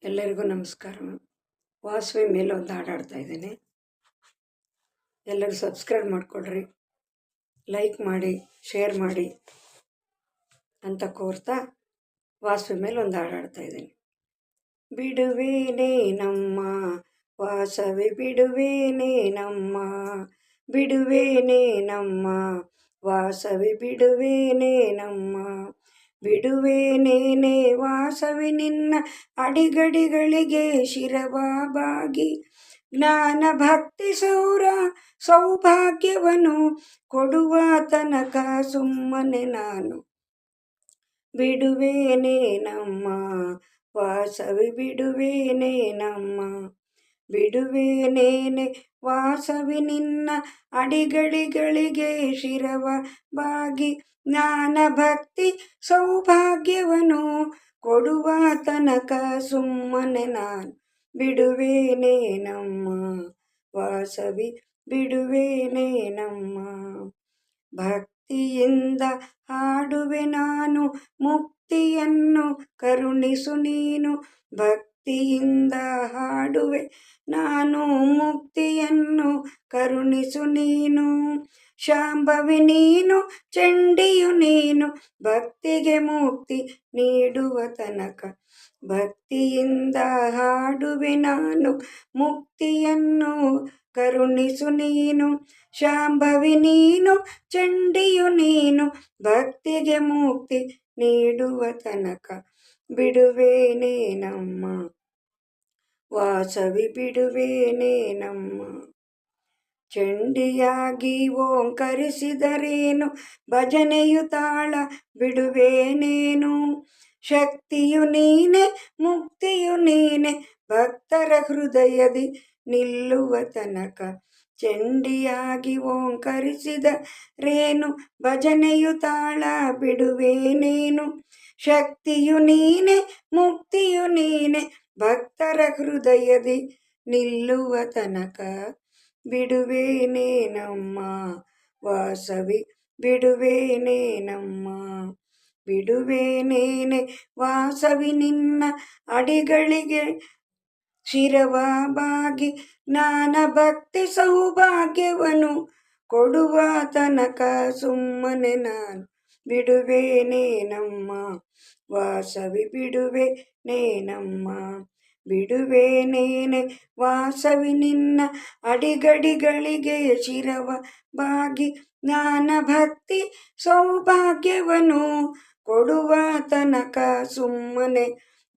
ಎಲ್ಲರಿಗೂ ನಮಸ್ಕಾರ. ವಾಸವಿ ಮೇಲೆ ಒಂದು ಹಾಡಾಡ್ತಾ ಇದ್ದೀನಿ. ಎಲ್ಲರೂ ಸಬ್ಸ್ಕ್ರೈಬ್ ಮಾಡಿಕೊಡ್ರಿ, ಲೈಕ್ ಮಾಡಿ, ಶೇರ್ ಮಾಡಿ ಅಂತ ಕೋರ್ತಾ ವಾಸವಿ ಮೇಲೆ ಒಂದು ಹಾಡಾಡ್ತಾ ಇದ್ದೀನಿ. ಬಿಡುವೇನೇ ನಮ್ಮ ವಾಸವಿ, ಬಿಡುವೇನೇ ನಮ್ಮ, ಬಿಡುವೇನೇ ನಮ್ಮ ವಾಸವಿ, ಬಿಡುವೇನೇ ನಮ್ಮ, ಬಿಡುವೇನೇನೆ ವಾಸವಿ ನಿನ್ನ ಅಡಿಗಡಿಗಳಿಗೆ ಶಿರವಾಬಾಗಿ, ಜ್ಞಾನ ಭಕ್ತಿ ಸೌಭಾಗ್ಯವನ್ನು ಕೊಡುವ ತನಕ ಸುಮ್ಮನೆ ನಾನು. ಬಿಡುವೇನೇ ನಮ್ಮ ವಾಸವಿ, ಬಿಡುವೇನೇ ನಮ್ಮ, ಬಿಡುವೇನೇನೆ ವಾಸವಿ ನಿನ್ನ ಅಡಿಗಡಿಗಳಿಗೆ ಶಿರವ ಬಾಗಿ, ಜ್ಞಾನ ಭಕ್ತಿ ಸೌಭಾಗ್ಯವನ್ನು ಕೊಡುವ ತನಕ ಸುಮ್ಮನೆ ನಾನು. ಬಿಡುವೇನೇ ನಮ್ಮ ವಾಸವಿ, ಬಿಡುವೇನೇ ನಮ್ಮ, ಭಕ್ತಿಯಿಂದ ಹಾಡುವೆ ನಾನು ಮುಕ್ತಿಯನ್ನು ಕರುಣಿಸು ನೀನು, ಭಕ್ತಿಯಿಂದ ಹಾಡುವೆ ನಾನು ಮುಕ್ತಿಯನ್ನು ಕರುಣಿಸು ನೀನು. ಶಾಂಭವಿ ನೀನು, ಚಂಡಿಯು ನೀನು, ಭಕ್ತಿಗೆ ಮುಕ್ತಿ ನೀಡುವ ತನಕ, ಭಕ್ತಿಯಿಂದ ಹಾಡುವೆ ನಾನು ಮುಕ್ತಿಯನ್ನು ಕರುಣಿಸು ನೀನು. ಶಾಂಭವಿ ನೀನು, ಚಂಡಿಯು ನೀನು, ಭಕ್ತಿಗೆ ಮುಕ್ತಿ ನೀಡುವ ತನಕ, ಬಿಡುವೇನೇ ನಮ್ಮ ವಾಸವಿ, ಬಿಡುವೇನೇ ನಮ್ಮ. ಚಂಡಿಯಾಗಿ ಓಂಕರಿಸಿದರೇನು ಭಜನೆಯು ತಾಳ ಬಿಡುವೇನೇನು, ಶಕ್ತಿಯು ನೀನೆ ಮುಕ್ತಿಯು ನೀನೆ, ಭಕ್ತರ ಹೃದಯದಿ ನಿಲ್ಲುವ ತನಕ. ಚಂಡಿಯಾಗಿ ಓಂಕರಿಸಿದರೇನು ಭಜನೆಯು ತಾಳ ಬಿಡುವೇನೇನು, ಶಕ್ತಿಯು ನೀನೆ ಮುಕ್ತಿಯು ನೀನೆ, ಭಕ್ತರ ಹೃದಯದಿ ನಿಲ್ಲುವ ತನಕ, ಬಿಡುವೇನೇ ನಮ್ಮ ವಾಸವಿ, ಬಿಡುವೇನೇ ನಮ್ಮ, ಬಿಡುವೇನೇನೆ ವಾಸವಿ ನಿನ್ನ ಅಡಿಗಳಿಗೆ ಶಿರವಾಬಾಗಿ, ಜ್ಞಾನ ಭಕ್ತಿ ಸೌಭಾಗ್ಯವನ್ನು ಕೊಡುವ ತನಕ ಸುಮ್ಮನೆ ನಾನು. ಬಿಡುವೇನೇ ನಮ್ಮ ವಾಸವಿ, ಬಿಡುವೇನೇ ನಮ್ಮ, ಬಿಡುವೇನೇನೆ ವಾಸವಿ ನಿನ್ನ ಅಡಿಗಡಿಗಳಿಗೆ ಶಿರವ ಬಾಗಿ, ಜ್ಞಾನ ಭಕ್ತಿ ಸೌಭಾಗ್ಯವನ್ನು ಕೊಡುವ ತನಕ ಸುಮ್ಮನೆ